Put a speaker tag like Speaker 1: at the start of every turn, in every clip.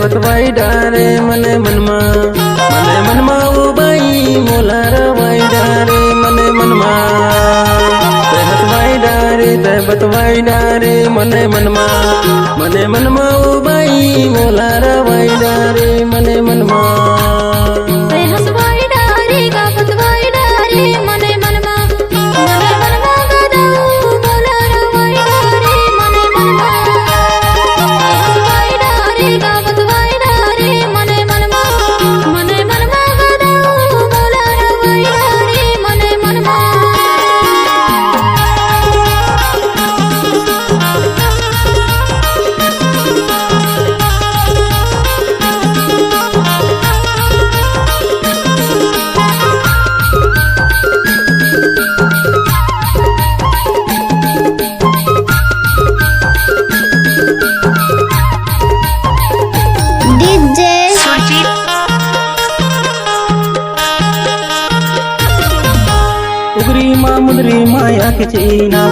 Speaker 1: बतवाई डारे मने मनमा ओ बाई मोला रवाई डारे मने मनमा ते हतवाई डारे ते बतवाई डारे मने मनमा ओ बाई मोला रवाई डारे मने मनमा
Speaker 2: ते हसवाई डारे गा बतवाई डारे मने मनमा गदाऊ मोला रवाई डारे मने मनमा हसवाई डारे गा बतवाई डारे मने मनमा गदाऊ मोला रवाई डारे मने मनमा
Speaker 3: डीजे
Speaker 1: उगरी माँ मुंदरी माया के चीना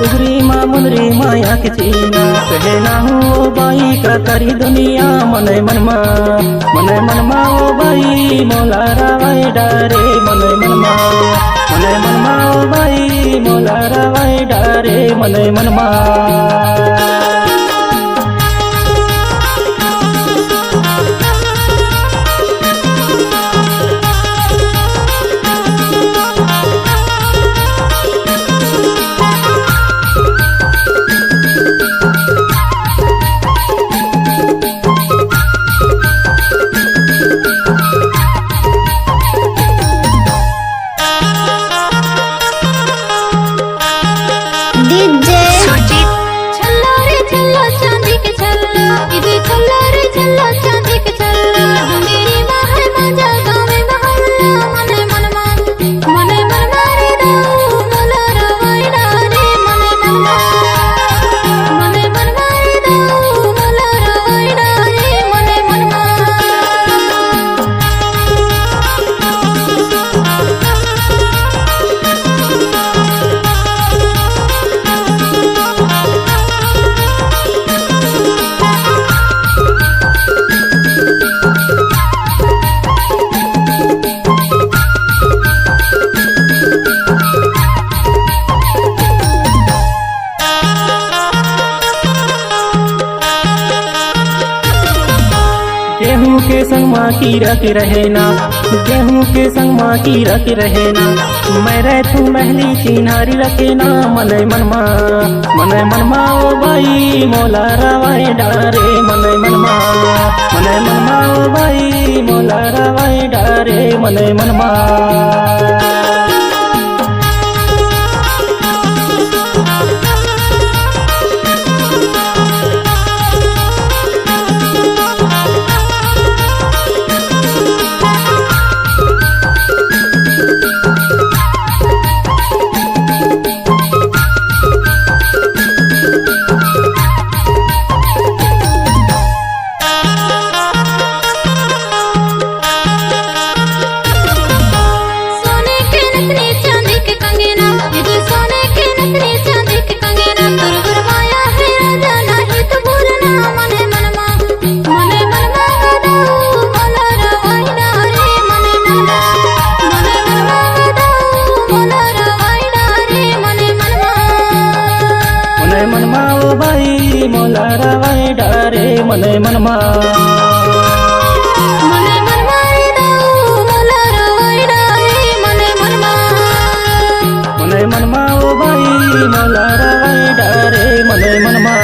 Speaker 1: उगरी माँ मुंदरी माया के चीना कहना हो बाई का करी दुनिया मने मनमा ओ बाई मोला रवाई डारे मने मनमा ओ बाई मोला रवाई डारे मने मनमा
Speaker 3: डीजे
Speaker 2: छल्ला रे छल्ला चांदी के छल्ला इदी छल्ला रे छल्ला चांदी के छल्ला मेरी माँ है मजा गाँव मोहल्ला मने मनमा रे दाऊ मोला रवाई डारे मने मनमा रे दाऊ मोला रवाई डारे मने मनमा
Speaker 1: गेहूं के संग माँ की रख रहना गेहूं के संग माँ की रख रहना मैं रह तू महली चिन्हारी रखेना मने मनमा ओ बाई मोला रवाई डारे मने मनमा ओ बाई मोला रवाई डारे मने मनमा
Speaker 2: सोने के नथनी चांदी के कंगना इदी सोने के नथनी चांदी के कंगना गुरगुर माया है राजा नहीं तो भूलना मने मनमा गदाऊ मोला रवाई डारे मने मनमा गदाऊ मोला रवाई डारे मने
Speaker 1: मनमा ओ बाई मोला रवाई डारे मने मनमा
Speaker 2: रे दाऊ मोला रवाई डारे मने
Speaker 1: मनमा ओ बाई मोला रवाई डारे मने मनमा